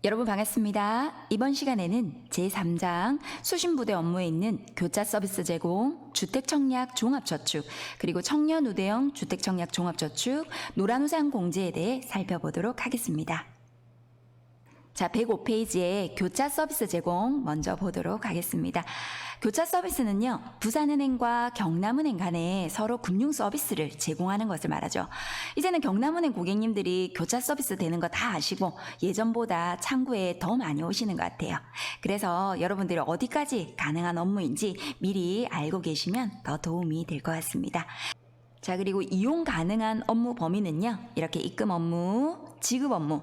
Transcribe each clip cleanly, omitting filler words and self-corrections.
여러분 반갑습니다. 이번 시간에는 제3장 수신부대 업무에 있는 교차 서비스 제공, 주택청약 종합저축, 그리고 청년우대형 주택청약 종합저축, 노란우산 공제에 대해 살펴보도록 하겠습니다. 자, 105페이지에 교차 서비스 제공 먼저 보도록 하겠습니다. 교차 서비스는요, 부산은행과 경남은행 간에 서로 금융 서비스를 제공하는 것을 말하죠. 이제는 경남은행 고객님들이 교차 서비스 되는 거 다 아시고 예전보다 창구에 더 많이 오시는 것 같아요. 그래서 여러분들이 어디까지 가능한 업무인지 미리 알고 계시면 더 도움이 될 것 같습니다. 자, 그리고 이용 가능한 업무 범위는요, 이렇게 입금 업무, 지급 업무,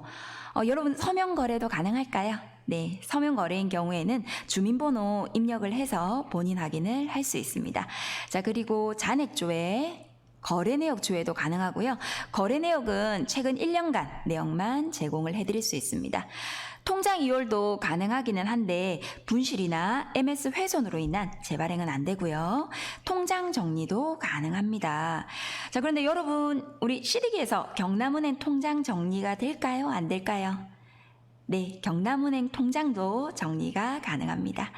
여러분 서면 거래도 가능할까요? 네, 서면 거래인 경우에는 주민번호 입력을 해서 본인 확인을 할 수 있습니다. 자, 그리고 잔액 조회, 거래 내역 조회도 가능하고요. 거래 내역은 최근 1년간 내역만 제공을 해드릴 수 있습니다. 통장 이월도 가능하기는 한데 분실이나 MS 훼손으로 인한 재발행은 안 되고요. 통장 정리도 가능합니다. 자, 그런데 여러분, 우리 시리기에서 경남은행 통장 정리가 될까요? 안 될까요? 네, 경남은행 통장도 정리가 가능합니다.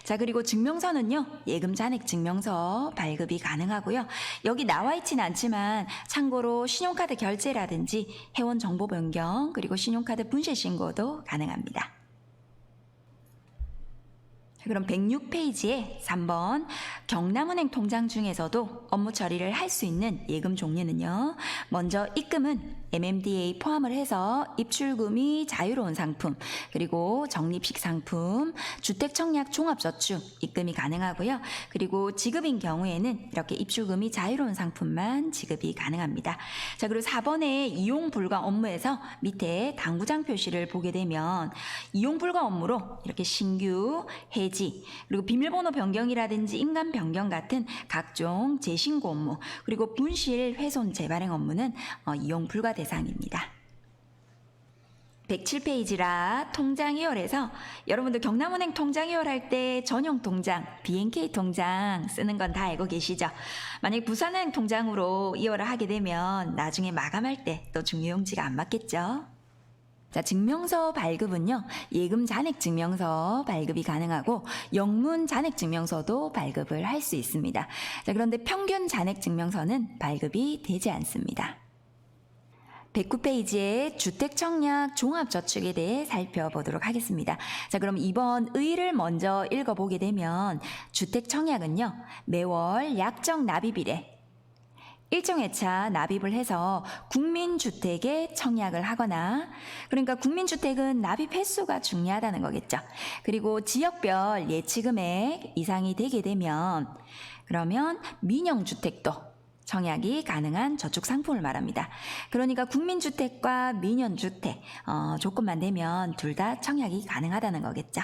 자, 그리고 증명서는요, 예금 잔액 증명서 발급이 가능하고요. 여기 나와 있지는 않지만 참고로 신용카드 결제라든지 회원 정보 변경, 그리고 신용카드 분실 신고도 가능합니다. 그럼 106페이지에 3번 경남은행 통장 중에서도 업무 처리를 할 수 있는 예금 종류는요. 먼저 입금은 MMDA 포함을 해서 입출금이 자유로운 상품, 그리고 적립식 상품, 주택청약 종합저축 입금이 가능하고요. 그리고 지급인 경우에는 이렇게 입출금이 자유로운 상품만 지급이 가능합니다. 자, 그리고 4번에 이용 불가 업무에서 밑에 당구장 표시를 보게 되면 이용 불가 업무로 이렇게 신규, 해지, 그리고 비밀번호 변경이라든지 인감 변경 같은 각종 재신고 업무, 그리고 분실, 훼손, 재발행 업무는 이용 불가 대상입니다. 107페이지라 통장 이월에서 여러분들 경남은행 통장 이월할 때 전용 통장, BNK 통장 쓰는 건 다 알고 계시죠? 만약 부산은행 통장으로 이월을 하게 되면 나중에 마감할 때 또 중요용지가 안 맞겠죠? 자, 증명서 발급은요, 예금 잔액 증명서 발급이 가능하고 영문 잔액 증명서도 발급을 할 수 있습니다. 자, 그런데 평균 잔액 증명서는 발급이 되지 않습니다. 109페이지에 주택청약 종합저축에 대해 살펴보도록 하겠습니다. 자, 그럼 이번 의의를 먼저 읽어보게 되면 주택청약은요, 매월 약정 납입일에 일정 회차 납입을 해서 국민주택에 청약을 하거나, 그러니까 국민주택은 납입 횟수가 중요하다는 거겠죠. 그리고 지역별 예치금액 이상이 되게 되면 그러면 민영주택도 청약이 가능한 저축 상품을 말합니다. 그러니까 국민주택과 민영주택 조건만 되면 둘 다 청약이 가능하다는 거겠죠.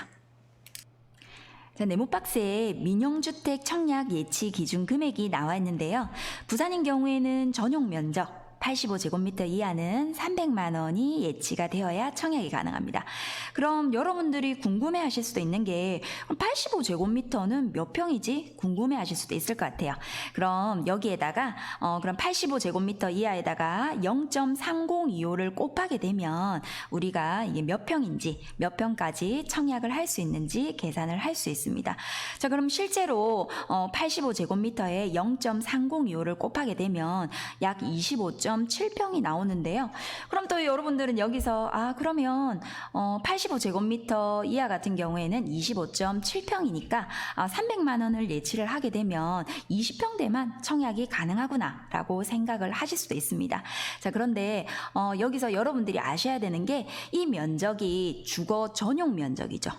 자, 네모박스에 민영주택 청약 예치 기준 금액이 나와 있는데요. 부산인 경우에는 전용 면적 85제곱미터 이하는 300만 원이 예치가 되어야 청약이 가능합니다. 그럼 여러분들이 궁금해 하실 수도 있는 게 85제곱미터는 몇 평이지? 궁금해 하실 수도 있을 것 같아요. 그럼 여기에다가 그럼 85제곱미터 이하에다가 0.3025를 곱하게 되면 우리가 이게 몇 평인지, 몇 평까지 청약을 할 수 있는지 계산을 할 수 있습니다. 자, 그럼 실제로 85제곱미터에 0.3025를 곱하게 되면 약 25.7평이 나오는데요. 그럼 또 여러분들은 여기서 그러면 85제곱미터 이하 같은 경우에는 25.7평이니까 300만 원을 예치를 하게 되면 20평대만 청약이 가능하구나 라고 생각을 하실 수도 있습니다. 자, 그런데 여기서 여러분들이 아셔야 되는 게 이 면적이 주거 전용 면적이죠.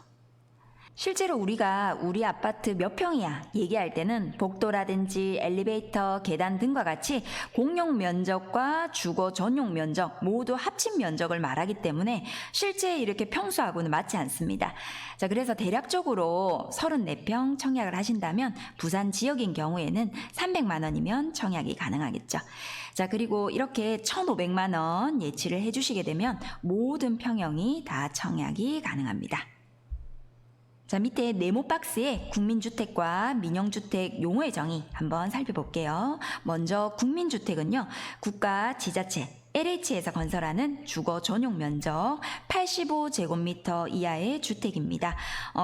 실제로 우리가 우리 아파트 몇 평이야 얘기할 때는 복도라든지 엘리베이터, 계단 등과 같이 공용 면적과 주거 전용 면적 모두 합친 면적을 말하기 때문에 실제 이렇게 평수하고는 맞지 않습니다. 자, 그래서 대략적으로 34평 청약을 하신다면 부산 지역인 경우에는 300만 원이면 청약이 가능하겠죠. 자, 그리고 이렇게 1,500만 원 예치를 해주시게 되면 모든 평형이 다 청약이 가능합니다. 자, 밑에 네모 박스에 국민주택과 민영주택 용어의 정의 한번 살펴볼게요. 먼저 국민주택은요, 국가, 지자체, LH에서 건설하는 주거 전용 면적 85제곱미터 이하의 주택입니다.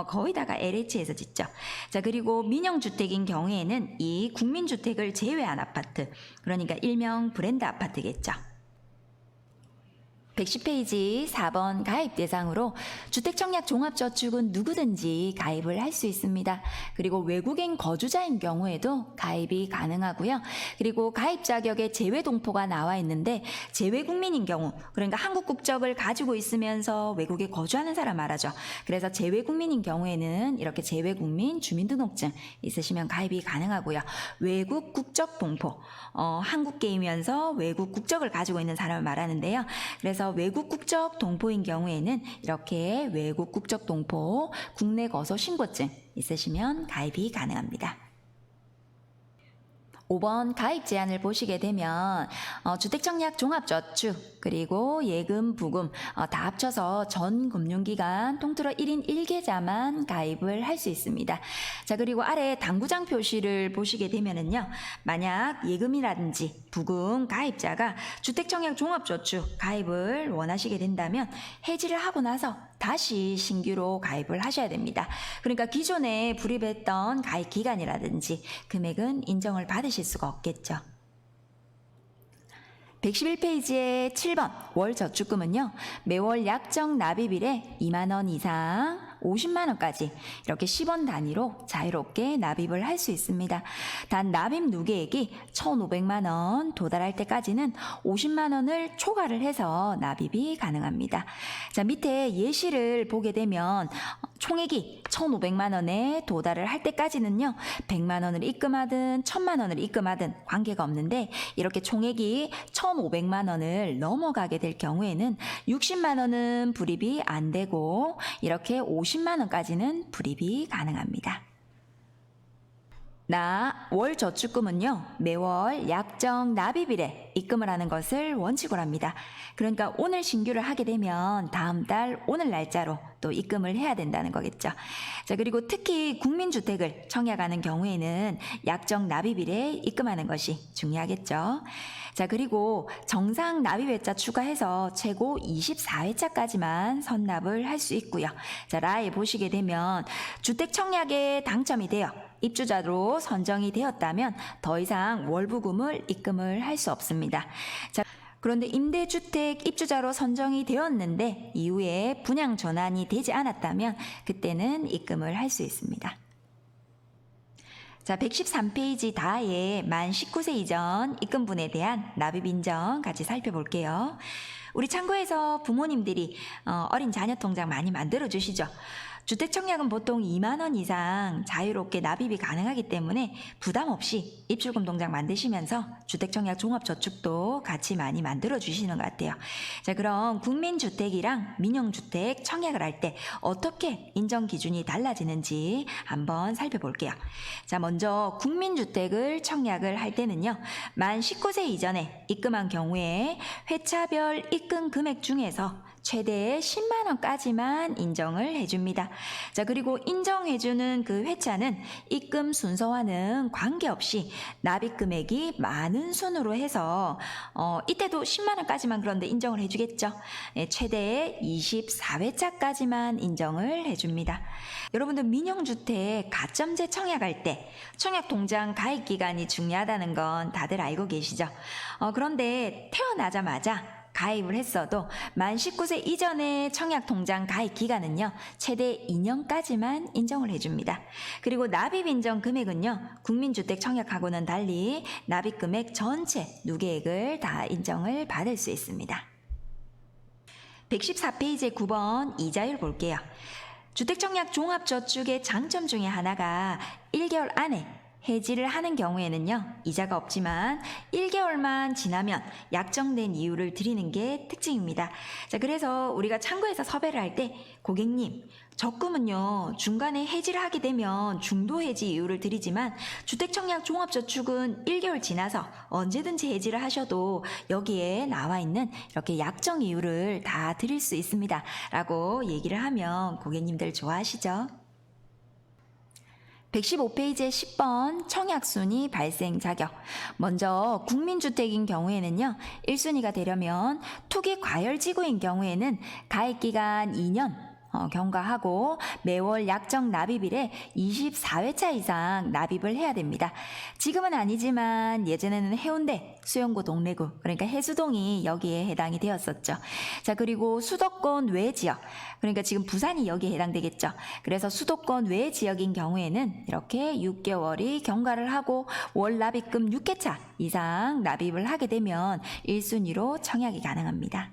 거의 다가 LH에서 짓죠. 자, 그리고 민영주택인 경우에는 이 국민주택을 제외한 아파트, 그러니까 일명 브랜드 아파트겠죠. 110페이지 4번 가입 대상으로 주택청약 종합저축은 누구든지 가입을 할 수 있습니다. 그리고 외국인 거주자인 경우에도 가입이 가능하고요. 그리고 가입 자격에 재외동포가 나와 있는데 재외국민인 경우, 그러니까 한국 국적을 가지고 있으면서 외국에 거주하는 사람 말하죠. 그래서 재외국민인 경우에는 이렇게 재외국민 주민등록증 있으시면 가입이 가능하고요. 외국 국적 동포, 한국계이면서 외국 국적을 가지고 있는 사람을 말하는데요. 그래서 외국 국적 동포인 경우에는 이렇게 외국 국적 동포 국내 거소 신고증 있으시면 가입이 가능합니다. 5번 가입 제한을 보시게 되면 주택청약 종합저축 그리고 예금, 부금 다 합쳐서 전 금융기관 통틀어 1인 1계좌만 가입을 할 수 있습니다. 자, 그리고 아래 당구장 표시를 보시게 되면은요, 만약 예금이라든지 부금 가입자가 주택청약 종합저축 가입을 원하시게 된다면 해지를 하고 나서 다시 신규로 가입을 하셔야 됩니다. 그러니까 기존에 불입했던 가입 기간이라든지 금액은 인정을 받으실 수가 없겠죠. 111페이지의 7번 월 저축금은요, 매월 약정 납입일에 2만 원 이상 50만 원까지 이렇게 10원 단위로 자유롭게 납입을 할 수 있습니다. 단 납입 누계액이 1,500만 원 도달할 때까지는 50만 원을 초과를 해서 납입이 가능합니다. 자, 밑에 예시를 보게 되면 총액이 1,500만 원에 도달을 할 때까지는요, 100만 원을 입금하든 1,000만 원을 입금하든 관계가 없는데, 이렇게 총액이 1,500만 원을 넘어가게 될 경우에는 60만 원은 불입이 안 되고 이렇게 50만 원까지는 불입이 가능합니다. 월 저축금은요, 매월 약정 납입일에 입금을 하는 것을 원칙으로 합니다. 그러니까 오늘 신규를 하게 되면 다음 달 오늘 날짜로 또 입금을 해야 된다는 거겠죠. 자, 그리고 특히 국민주택을 청약하는 경우에는 약정 납입일에 입금하는 것이 중요하겠죠. 자, 그리고 정상 납입회차 추가해서 최고 24회차까지만 선납을 할 수 있고요. 자, 라에 보시게 되면 주택 청약에 당첨이 되어 입주자로 선정이 되었다면 더 이상 월부금을 입금을 할 수 없습니다. 자, 그런데 임대주택 입주자로 선정이 되었는데 이후에 분양 전환이 되지 않았다면 그때는 입금을 할 수 있습니다. 자, 113페이지 다에 만 19세 이전 입금분에 대한 납입 인정 같이 살펴볼게요. 우리 창고에서 부모님들이 어린 자녀 통장 많이 만들어 주시죠. 주택청약은 보통 2만 원 이상 자유롭게 납입이 가능하기 때문에 부담 없이 입출금 통장 만드시면서 주택청약 종합저축도 같이 많이 만들어 주시는 것 같아요. 자, 그럼 국민주택이랑 민영주택 청약을 할 때 어떻게 인정 기준이 달라지는지 한번 살펴볼게요. 자, 먼저 국민주택을 청약을 할 때는요, 만 19세 이전에 입금한 경우에 회차별 입금 금액 중에서 최대 10만 원까지만 인정을 해줍니다. 자, 그리고 인정해주는 그 회차는 입금 순서와는 관계없이 납입 금액이 많은 순으로 해서 이때도 10만 원까지만 그런데 인정을 해주겠죠. 최대 24회차까지만 인정을 해줍니다. 여러분들 민영주택 가점제 청약할 때 청약통장 가입기간이 중요하다는 건 다들 알고 계시죠? 그런데 태어나자마자 가입을 했어도 만 19세 이전의 청약통장 가입 기간은요, 최대 2년까지만 인정을 해줍니다. 그리고 납입 인정 금액은요, 국민주택 청약하고는 달리 납입 금액 전체 누계액을 다 인정을 받을 수 있습니다. 114페이지 9번 이자율 볼게요. 주택청약 종합저축의 장점 중에 하나가 1개월 안에 해지를 하는 경우에는요, 이자가 없지만 1개월만 지나면 약정된 이유를 드리는 게 특징입니다. 자, 그래서 우리가 창구에서 섭외를 할 때 고객님, 적금은요, 중간에 해지를 하게 되면 중도 해지 이유를 드리지만 주택청약 종합저축은 1개월 지나서 언제든지 해지를 하셔도 여기에 나와 있는 이렇게 약정 이유를 다 드릴 수 있습니다. 라고 얘기를 하면 고객님들 좋아하시죠? 115페이지의 10번 청약순위 발생 자격. 먼저 국민주택인 경우에는요. 1순위가 되려면 투기 과열지구인 경우에는 가입기간 2년 경과하고 매월 약정 납입일에 24회차 이상 납입을 해야 됩니다. 지금은 아니지만 예전에는 해운대, 수영구 동래구 그러니까 해수동이 여기에 해당이 되었었죠. 자, 그리고 수도권 외 지역 그러니까 지금 부산이 여기에 해당되겠죠. 그래서 수도권 외 지역인 경우에는 이렇게 6개월이 경과를 하고 월 납입금 6회차 이상 납입을 하게 되면 1순위로 청약이 가능합니다.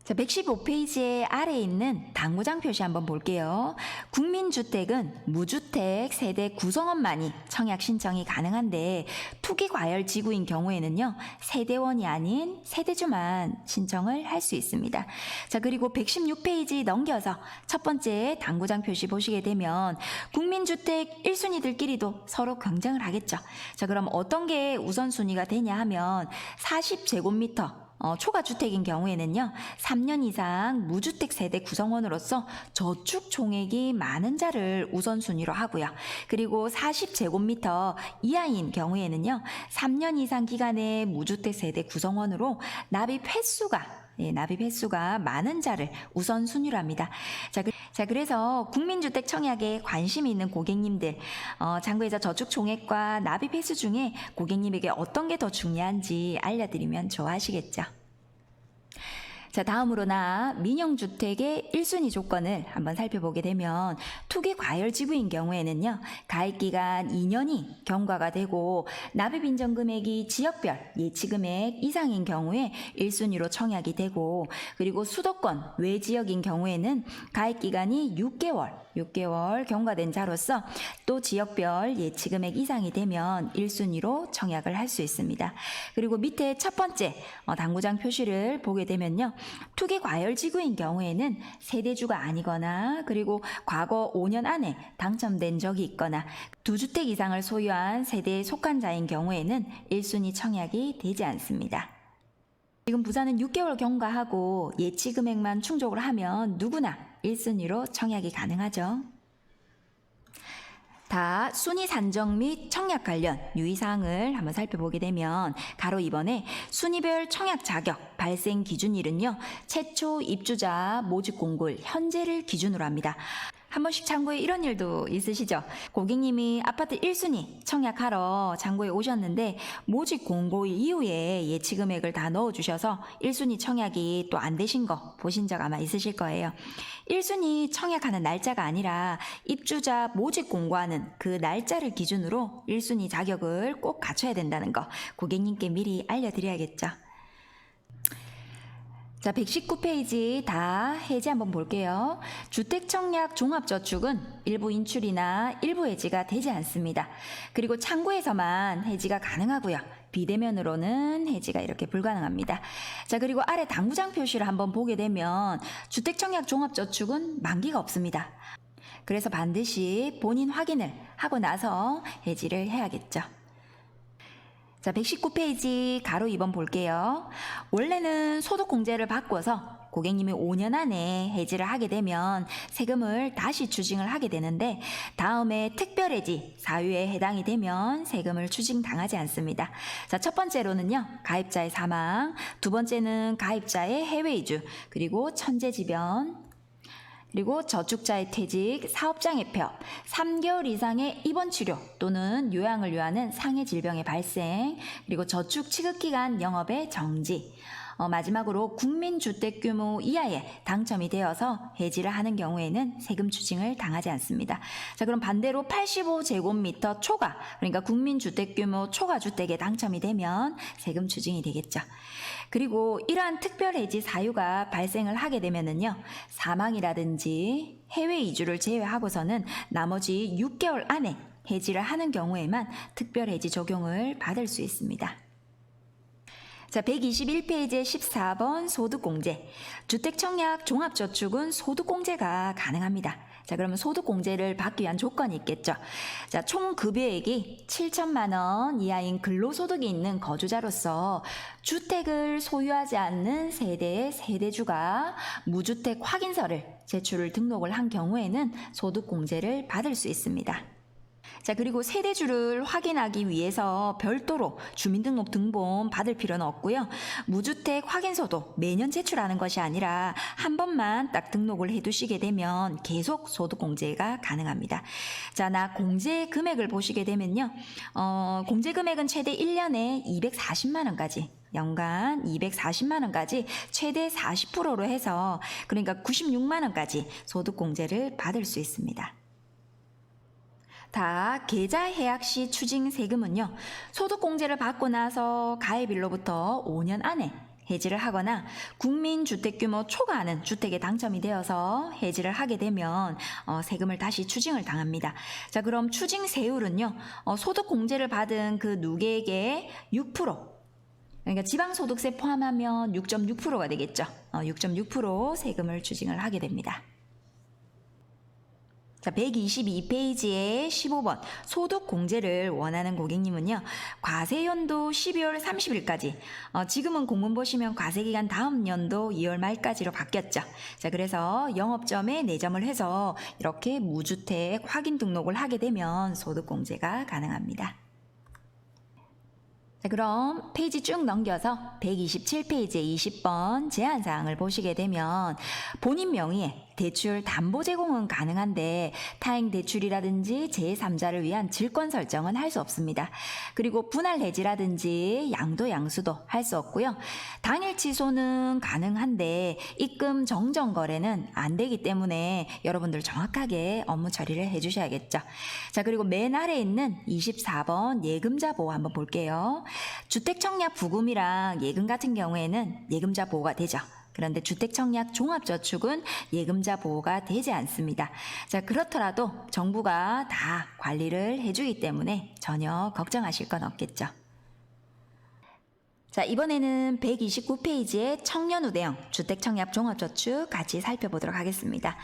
자, 115페이지의 아래에 있는 당구장 표시 한번 볼게요. 국민주택은 무주택 세대 구성원만이 청약 신청이 가능한데 투기 과열 지구인 경우에는요. 세대원이 아닌 세대주만 신청을 할 수 있습니다. 자, 그리고 116페이지 넘겨서 첫 번째 당구장 표시 보시게 되면 국민주택 1순위들끼리도 서로 경쟁을 하겠죠. 자, 그럼 어떤 게 우선순위가 되냐 하면 40제곱미터 초과주택인 경우에는요. 3년 이상 무주택 세대 구성원으로서 저축 총액이 많은 자를 우선순위로 하고요. 그리고 40제곱미터 이하인 경우에는요. 3년 이상 기간의 무주택 세대 구성원으로 납입 횟수가 많은 자를 우선순위로 합니다. 자, 그래서 국민주택 청약에 관심이 있는 고객님들, 장부에서 저축 총액과 납입 횟수 중에 고객님에게 어떤 게 더 중요한지 알려드리면 좋아하시겠죠. 자, 다음으로나 민영주택의 1순위 조건을 한번 살펴보게 되면 투기 과열 지구인 경우에는요. 가입기간 2년이 경과가 되고 납입 인정 금액이 지역별 예치 금액 이상인 경우에 1순위로 청약이 되고 그리고 수도권 외 지역인 경우에는 가입기간이 6개월 경과된 자로서 또 지역별 예치 금액 이상이 되면 1순위로 청약을 할 수 있습니다. 그리고 밑에 첫 번째 당구장 표시를 보게 되면요. 투기 과열 지구인 경우에는 세대주가 아니거나 그리고 과거 5년 안에 당첨된 적이 있거나 2주택 이상을 소유한 세대에 속한 자인 경우에는 1순위 청약이 되지 않습니다. 지금 부산은 6개월 경과하고 예치 금액만 충족을 하면 누구나 1순위로 청약이 가능하죠. 다 순위 산정 및 청약 관련 유의사항을 한번 살펴보게 되면 가로 2번에 순위별 청약 자격 발생 기준일은요. 최초 입주자 모집 공고일 현재를 기준으로 합니다. 한 번씩 창구에 이런 일도 있으시죠? 고객님이 아파트 1순위 청약하러 창구에 오셨는데 모집 공고일 이후에 예치 금액을 다 넣어주셔서 1순위 청약이 또 안 되신 거 보신 적 아마 있으실 거예요. 1순위 청약하는 날짜가 아니라 입주자 모집 공고하는 그 날짜를 기준으로 1순위 자격을 꼭 갖춰야 된다는 거 고객님께 미리 알려드려야겠죠. 자, 119페이지 다 해지 한번 볼게요. 주택청약 종합저축은 일부 인출이나 일부 해지가 되지 않습니다. 그리고 창구에서만 해지가 가능하고요. 비대면으로는 해지가 이렇게 불가능합니다. 자, 그리고 아래 당구장 표시를 한번 보게 되면 주택청약 종합저축은 만기가 없습니다. 그래서 반드시 본인 확인을 하고 나서 해지를 해야겠죠. 자, 119페이지 가로 2번 볼게요. 원래는 소득공제를 바꿔서 고객님이 5년 안에 해지를 하게 되면 세금을 다시 추징을 하게 되는데 다음에 특별해지 사유에 해당이 되면 세금을 추징당하지 않습니다. 자, 첫 번째로는요. 가입자의 사망, 두 번째는 가입자의 해외 이주, 그리고 천재지변, 그리고 저축자의 퇴직, 사업장의 폐업, 3개월 이상의 입원 치료 또는 요양을 요하는 상해 질병의 발생, 그리고 저축 취급기간 영업의 정지, 마지막으로 국민주택 규모 이하에 당첨이 되어서 해지를 하는 경우에는 세금 추징을 당하지 않습니다. 자, 그럼 반대로 85제곱미터 초과, 그러니까 국민주택 규모 초과주택에 당첨이 되면 세금 추징이 되겠죠. 그리고 이러한 특별해지 사유가 발생을 하게 되면은요, 사망이라든지 해외 이주를 제외하고서는 나머지 6개월 안에 해지를 하는 경우에만 특별해지 적용을 받을 수 있습니다. 자, 121페이지의 14번 소득공제. 주택청약 종합저축은 소득공제가 가능합니다. 자, 그러면 소득공제를 받기 위한 조건이 있겠죠. 자, 총 급여액이 7천만 원 이하인 근로소득이 있는 거주자로서 주택을 소유하지 않는 세대의 세대주가 무주택 확인서를 제출을 등록을 한 경우에는 소득공제를 받을 수 있습니다. 자, 그리고 세대주를 확인하기 위해서 별도로 주민등록등본 받을 필요는 없고요. 무주택 확인서도 매년 제출하는 것이 아니라 한 번만 딱 등록을 해두시게 되면 계속 소득공제가 가능합니다. 자, 나 공제 금액을 보시게 되면요. 공제 금액은 최대 1년에 240만 원까지 연간 240만 원까지 최대 40%로 해서 그러니까 96만 원까지 소득공제를 받을 수 있습니다. 다 계좌 해약 시 추징 세금은요. 소득공제를 받고 나서 가입일로부터 5년 안에 해지를 하거나 국민주택규모 초과하는 주택에 당첨이 되어서 해지를 하게 되면 세금을 다시 추징을 당합니다. 자, 그럼 추징 세율은요. 소득공제를 받은 그 누계액의 6%, 그러니까 지방소득세 포함하면 6.6%가 되겠죠. 6.6% 세금을 추징을 하게 됩니다. 자, 122페이지에 15번 소득공제를 원하는 고객님은요. 과세연도 12월 30일까지 지금은 공문 보시면 과세기간 다음 연도 2월 말까지로 바뀌었죠. 자, 그래서 영업점에 내점을 해서 이렇게 무주택 확인 등록을 하게 되면 소득공제가 가능합니다. 자, 그럼 페이지 쭉 넘겨서 127페이지에 20번 제한사항을 보시게 되면 본인 명의의 대출 담보 제공은 가능한데 타행 대출이라든지 제3자를 위한 질권 설정은 할 수 없습니다. 그리고 분할 해지라든지 양도 양수도 할 수 없고요. 당일 취소는 가능한데 입금 정정 거래는 안 되기 때문에 여러분들 정확하게 업무 처리를 해주셔야겠죠. 자, 그리고 맨 아래에 있는 24번 예금자 보호 한번 볼게요. 주택청약 부금이랑 예금 같은 경우에는 예금자 보호가 되죠. 그런데 주택청약 종합저축은 예금자 보호가 되지 않습니다. 자, 그렇더라도 정부가 다 관리를 해주기 때문에 전혀 걱정하실 건 없겠죠. 자, 이번에는 129페이지의 청년우대형 주택청약 종합저축 같이 살펴보도록 하겠습니다.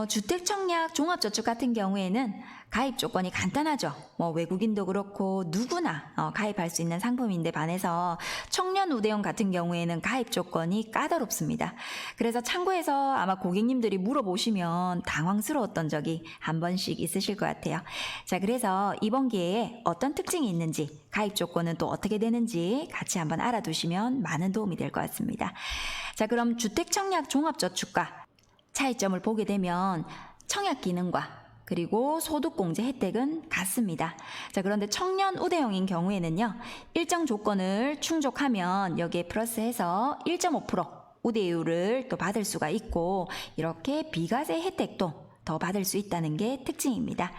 주택청약 종합저축 같은 경우에는 가입 조건이 간단하죠. 외국인도 그렇고 누구나 가입할 수 있는 상품인데 반해서 청년우대형 같은 경우에는 가입 조건이 까다롭습니다. 그래서 참고해서 아마 고객님들이 물어보시면 당황스러웠던 적이 한 번씩 있으실 것 같아요. 자, 그래서 이번 기회에 어떤 특징이 있는지 가입 조건은 또 어떻게 되는지 같이 한번 알아두시면 많은 도움이 될 것 같습니다. 자, 그럼 주택청약 종합저축과 차이점을 보게 되면 청약 기능과 그리고 소득공제 혜택은 같습니다. 자, 그런데 청년 우대형인 경우에는요. 일정 조건을 충족하면 여기에 플러스해서 1.5% 우대율을 또 받을 수가 있고 이렇게 비과세 혜택도 더 받을 수 있다는 게 특징입니다.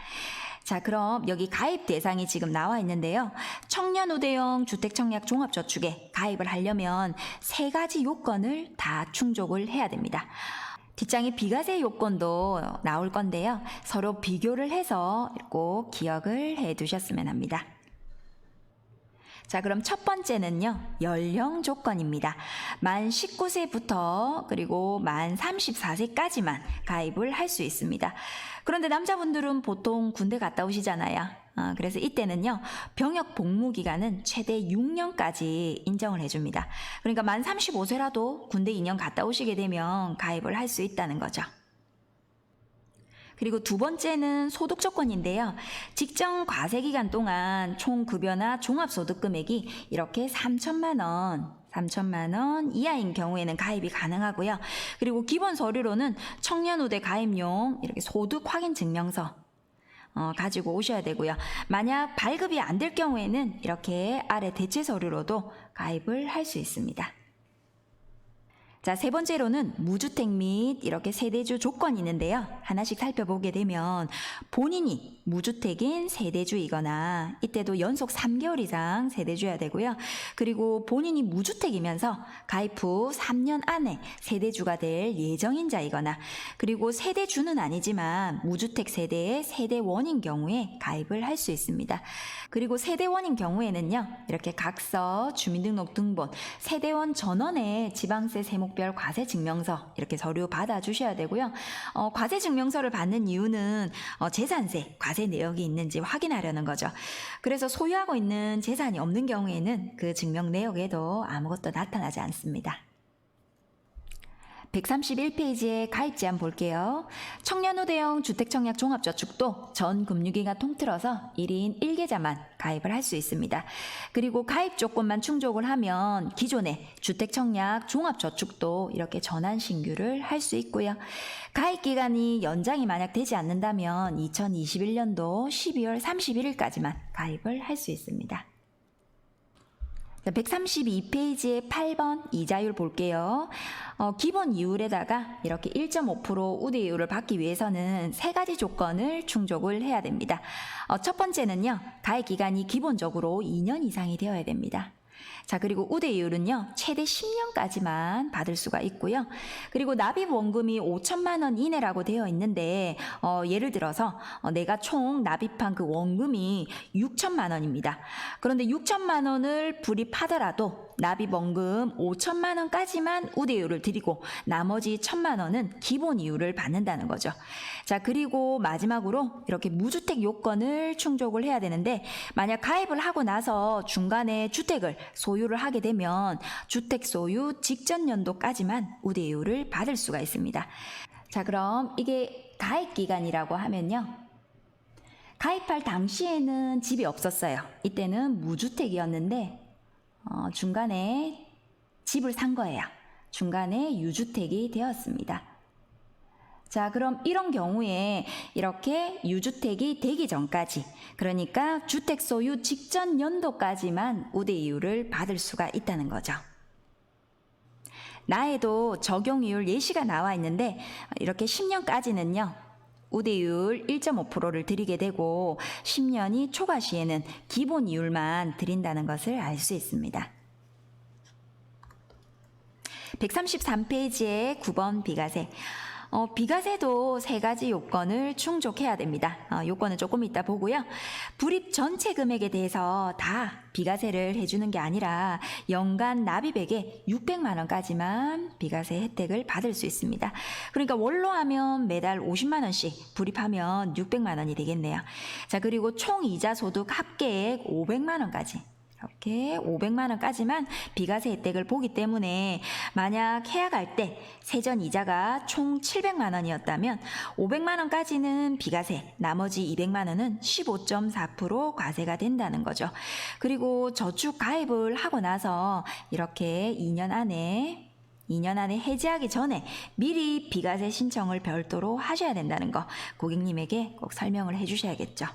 자, 그럼 여기 가입 대상이 지금 나와 있는데요. 청년 우대형 주택청약 종합저축에 가입을 하려면 3가지 요건을 다 충족을 해야 됩니다. 뒷장에 비과세 요건도 나올 건데요. 서로 비교를 해서 꼭 기억을 해 두셨으면 합니다. 자, 그럼 첫 번째는요. 연령 조건입니다. 만 19세부터 그리고 만 34세까지만 가입을 할 수 있습니다. 그런데 남자분들은 보통 군대 갔다 오시잖아요. 그래서 이때는요. 병역 복무 기간은 최대 6년까지 인정을 해줍니다. 그러니까 만 35세라도 군대 2년 갔다 오시게 되면 가입을 할 수 있다는 거죠. 그리고 두 번째는 소득 조건인데요. 직전 과세 기간 동안 총 급여나 종합소득 금액이 이렇게 3천만 원 이하인 경우에는 가입이 가능하고요. 그리고 기본 서류로는 청년우대 가입용 이렇게 소득 확인 증명서 가지고 오셔야 되고요. 만약 발급이 안 될 경우에는 이렇게 아래 대체 서류로도 가입을 할 수 있습니다. 자, 세 번째로는 무주택 및 이렇게 세대주 조건이 있는데요. 하나씩 살펴보게 되면 본인이 무주택인 세대주이거나 이때도 연속 3개월 이상 세대주여야 되고요. 그리고 본인이 무주택이면서 가입 후 3년 안에 세대주가 될 예정인자이거나 그리고 세대주는 아니지만 무주택 세대의 세대원인 경우에 가입을 할 수 있습니다. 그리고 세대원인 경우에는요. 이렇게 각서, 주민등록등본, 세대원 전원의 지방세 세목별 과세증명서 이렇게 서류 받아주셔야 되고요. 과세증명서를 받는 이유는 재산세, 과세 내역이 있는지 확인하려는 거죠. 그래서 소유하고 있는 재산이 없는 경우에는 그 증명 내역에도 아무것도 나타나지 않습니다. 131페이지에 가입 제한 볼게요. 청년우대형 주택청약 종합저축도 전 금융기관 통틀어서 1인 1계좌만 가입을 할 수 있습니다. 그리고 가입 조건만 충족을 하면 기존의 주택청약 종합저축도 이렇게 전환 신규를 할 수 있고요. 가입 기간이 연장이 만약 되지 않는다면 2021년도 12월 31일까지만 가입을 할 수 있습니다. 132페이지에 8번 이자율 볼게요. 기본 이율에다가 이렇게 1.5% 우대이율을 받기 위해서는 세 가지 조건을 충족을 해야 됩니다. 첫 번째는요, 가입 기간이 기본적으로 2년 이상이 되어야 됩니다. 자, 그리고 우대이율은요, 최대 10년까지만 받을 수가 있고요. 그리고 납입 원금이 5천만 원 이내라고 되어 있는데, 예를 들어서 내가 총 납입한 그 원금이 6천만 원입니다. 그런데 6천만 원을 불입하더라도 납입 원금 5천만 원까지만 우대이율을 드리고 나머지 1천만 원은 기본 이율을 받는다는 거죠. 자, 그리고 마지막으로 이렇게 무주택 요건을 충족을 해야 되는데, 만약 가입을 하고 나서 중간에 주택을 소유를 하게 되면 주택 소유 직전 연도까지만 우대이율을 받을 수가 있습니다. 자, 그럼 이게 가입 기간이라고 하면요, 가입할 당시에는 집이 없었어요. 이때는 무주택이었는데 중간에 집을 산 거예요. 중간에 유주택이 되었습니다. 자, 그럼 이런 경우에 이렇게 유주택이 되기 전까지, 그러니까 주택 소유 직전 연도까지만 우대이율을 받을 수가 있다는 거죠. 나에도 적용이율 예시가 나와 있는데, 이렇게 10년까지는요, 우대이율 1.5%를 드리게 되고 10년이 초과 시에는 기본 이율만 드린다는 것을 알 수 있습니다. 133페이지에 9번 비과세. 비과세도 세 가지 요건을 충족해야 됩니다. 요건은 조금 이따 보고요. 불입 전체 금액에 대해서 다 비과세를 해주는 게 아니라 연간 납입액의 600만 원까지만 비과세 혜택을 받을 수 있습니다. 그러니까 월로 하면 매달 50만 원씩 불입하면 600만 원이 되겠네요. 자, 그리고 총 이자 소득 합계액 500만 원까지. 이렇게 500만 원까지만 비과세 혜택을 보기 때문에 만약 계약할 때 세전 이자가 총 700만 원이었다면 500만 원까지는 비과세, 나머지 200만 원은 15.4% 과세가 된다는 거죠. 그리고 저축 가입을 하고 나서 이렇게 2년 안에 해지하기 전에 미리 비과세 신청을 별도로 하셔야 된다는 거 고객님에게 꼭 설명을 해 주셔야겠죠.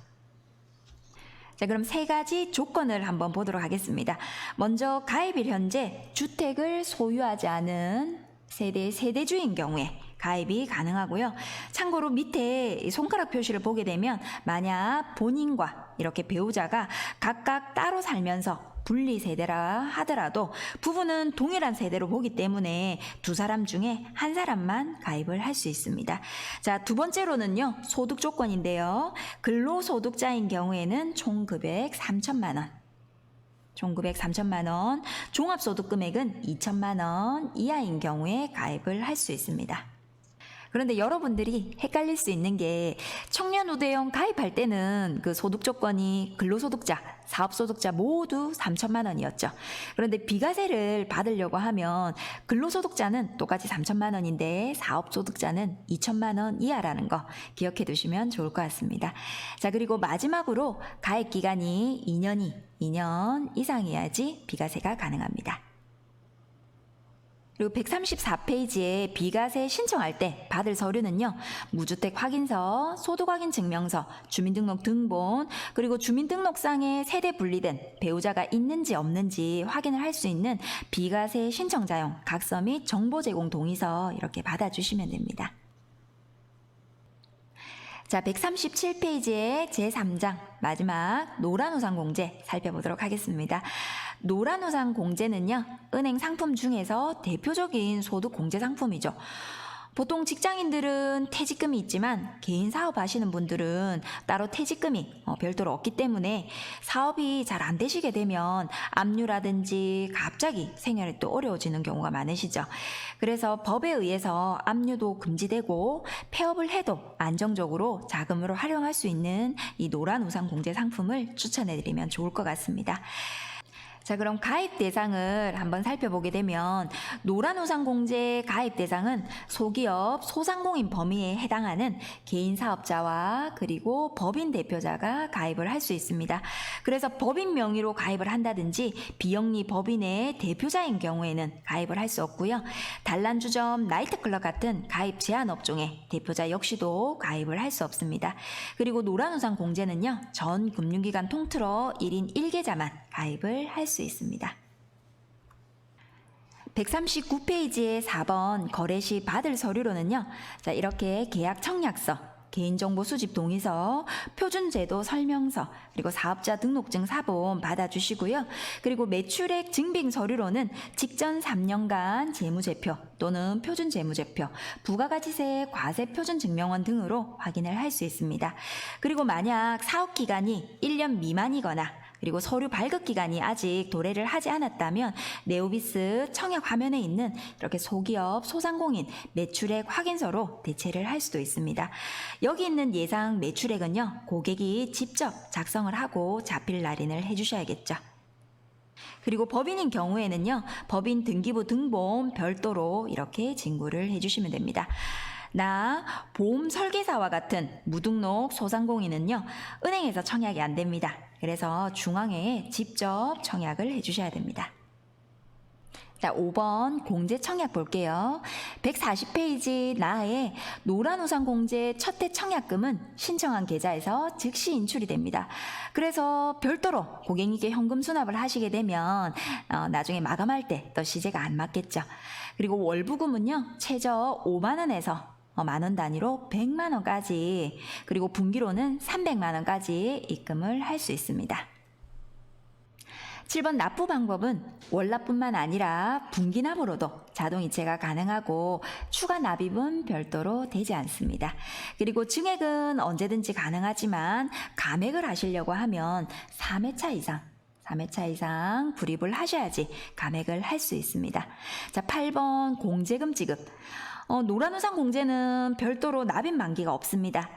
자, 그럼 세 가지 조건을 한번 보도록 하겠습니다. 먼저 가입일 현재 주택을 소유하지 않은 세대주인 경우에 가입이 가능하고요. 참고로 밑에 손가락 표시를 보게 되면 만약 본인과 이렇게 배우자가 각각 따로 살면서 분리 세대라 하더라도 부부는 동일한 세대로 보기 때문에 두 사람 중에 한 사람만 가입을 할 수 있습니다. 자, 두 번째로는요, 소득 조건인데요. 근로소득자인 경우에는 총급액 3천만 원. 총급액 3천만 원, 종합소득 금액은 2천만 원 이하인 경우에 가입을 할 수 있습니다. 그런데 여러분들이 헷갈릴 수 있는 게 청년우대형 가입할 때는 그 소득 조건이 근로소득자, 사업소득자 모두 3천만 원이었죠. 그런데 비과세를 받으려고 하면 근로소득자는 똑같이 3천만 원인데 사업소득자는 2천만 원 이하라는 거 기억해 두시면 좋을 것 같습니다. 자, 그리고 마지막으로 가입 기간이 2년 이상이어야지 비과세가 가능합니다. 그리고 134페이지에 비과세 신청할 때 받을 서류는요, 무주택 확인서, 소득확인 증명서, 주민등록 등본, 그리고 주민등록상에 세대 분리된 배우자가 있는지 없는지 확인을 할 수 있는 비과세 신청자용 각서 및 정보 제공 동의서 이렇게 받아주시면 됩니다. 자, 137페이지의 제3장 마지막 노란우산공제 살펴보도록 하겠습니다. 노란우산공제는요, 은행 상품 중에서 대표적인 소득공제 상품이죠. 보통 직장인들은 퇴직금이 있지만 개인 사업하시는 분들은 따로 퇴직금이 별도로 없기 때문에 사업이 잘 안 되시게 되면 압류라든지 갑자기 생활이 또 어려워지는 경우가 많으시죠. 그래서 법에 의해서 압류도 금지되고 폐업을 해도 안정적으로 자금으로 활용할 수 있는 이 노란우산공제 상품을 추천해드리면 좋을 것 같습니다. 자, 그럼 가입 대상을 한번 살펴보게 되면 노란우산공제 가입 대상은 소기업, 소상공인 범위에 해당하는 개인 사업자와 그리고 법인 대표자가 가입을 할 수 있습니다. 그래서 법인 명의로 가입을 한다든지 비영리 법인의 대표자인 경우에는 가입을 할 수 없고요. 단란주점, 나이트클럽 같은 가입 제한 업종의 대표자 역시도 가입을 할 수 없습니다. 그리고 노란우산공제는요, 전 금융기관 통틀어 1인 1계좌만 가입을 할 수 있습니다. 139페이지의 4번 거래 시 받을 서류로는요. 자, 이렇게 계약 청약서, 개인정보 수집 동의서, 표준제도 설명서, 그리고 사업자 등록증 사본 받아주시고요. 그리고 매출액 증빙 서류로는 직전 3년간 재무제표 또는 표준재무제표, 부가가치세 과세 표준증명원 등으로 확인을 할 수 있습니다. 그리고 만약 사업기간이 1년 미만이거나 그리고 서류 발급 기간이 아직 도래를 하지 않았다면 네오비스 청약 화면에 있는 이렇게 소기업, 소상공인 매출액 확인서로 대체를 할 수도 있습니다. 여기 있는 예상 매출액은요, 고객이 직접 작성을 하고 자필 날인을 해주셔야겠죠. 그리고 법인인 경우에는요, 법인 등기부 등본 별도로 이렇게 진구를 해주시면 됩니다. 나 보험 설계사와 같은 무등록 소상공인은요, 은행에서 청약이 안 됩니다. 그래서 중앙에 직접 청약을 해주셔야 됩니다. 자, 5번 공제 청약 볼게요. 140페이지 나에 노란우산공제 첫해 청약금은 신청한 계좌에서 즉시 인출이 됩니다. 그래서 별도로 고객님께 현금 수납을 하시게 되면 나중에 마감할 때 또 시세가 안 맞겠죠. 그리고 월부금은요, 최저 5만 원에서 만원 단위로 100만 원까지, 그리고 분기로는 300만 원까지 입금을 할 수 있습니다. 7번 납부 방법은 월납뿐만 아니라 분기납으로도 자동이체가 가능하고 추가 납입은 별도로 되지 않습니다. 그리고 증액은 언제든지 가능하지만 감액을 하시려고 하면 3회차 이상 불입을 하셔야지 감액을 할 수 있습니다. 자, 8번 공제금 지급. 노란우산 공제는 별도로 납입 만기가 없습니다.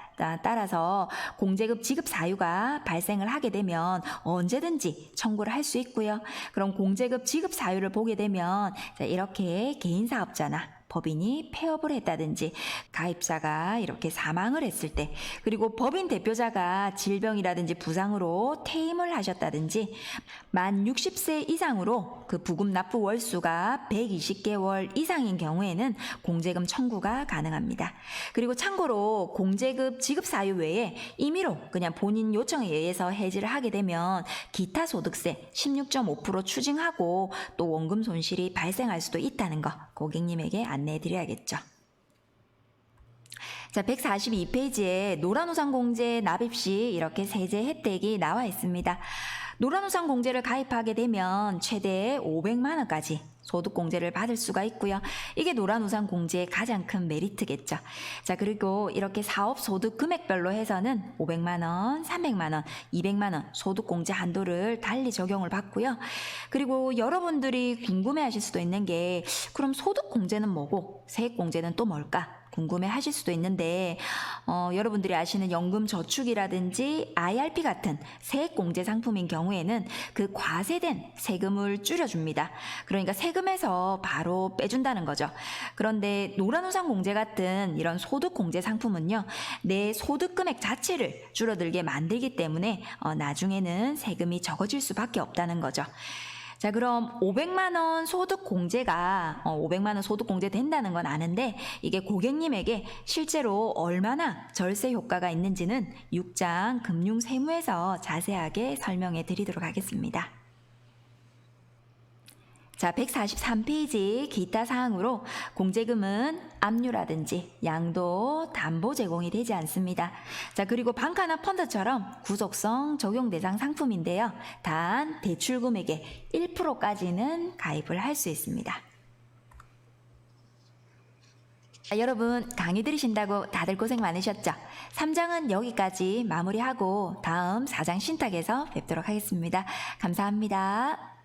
따라서 공제금 지급 사유가 발생을 하게 되면 언제든지 청구를 할 수 있고요. 그럼 공제금 지급 사유를 보게 되면 이렇게 개인 사업자나 법인이 폐업을 했다든지, 가입자가 이렇게 사망을 했을 때, 그리고 법인 대표자가 질병이라든지 부상으로 퇴임을 하셨다든지, 만 60세 이상으로 그 부금 납부 월수가 120개월 이상인 경우에는 공제금 청구가 가능합니다. 그리고 참고로 공제금 지급 사유 외에 임의로 그냥 본인 요청에 의해서 해지를 하게 되면 기타 소득세 16.5% 추징하고 또 원금 손실이 발생할 수도 있다는 거 고객님에게 안내해 드려야겠죠. 자, 142페이지에 노란우산공제 납입 시 이렇게 세제 혜택이 나와 있습니다. 노란우산공제를 가입하게 되면 최대 500만 원까지 소득공제를 받을 수가 있고요. 이게 노란우산공제의 가장 큰 메리트겠죠. 자, 그리고 이렇게 사업 소득 금액별로 해서는 500만 원, 300만 원, 200만 원 소득공제 한도를 달리 적용을 받고요. 그리고 여러분들이 궁금해하실 수도 있는 게, 그럼 소득공제는 뭐고 세액공제는 또 뭘까? 궁금해 하실 수도 있는데, 여러분들이 아시는 연금저축이라든지 IRP 같은 세액공제 상품인 경우에는 그 과세된 세금을 줄여줍니다. 그러니까 세금에서 바로 빼준다는 거죠. 그런데 노란우산공제 같은 이런 소득공제 상품은요, 내 소득금액 자체를 줄어들게 만들기 때문에 나중에는 세금이 적어질 수밖에 없다는 거죠. 자, 그럼 500만 원 소득 공제가 500만 원 소득 공제 된다는 건 아는데, 이게 고객님에게 실제로 얼마나 절세 효과가 있는지는 6장 금융세무에서 자세하게 설명해 드리도록 하겠습니다. 자, 143페이지 기타 사항으로 공제금은 압류라든지 양도, 담보 제공이 되지 않습니다. 자, 그리고 방카나 펀드처럼 구속성 적용 대상 상품인데요. 단 대출 금액의 1%까지는 가입을 할 수 있습니다. 여러분, 강의 들으신다고 다들 고생 많으셨죠? 3장은 여기까지 마무리하고 다음 4장 신탁에서 뵙도록 하겠습니다. 감사합니다.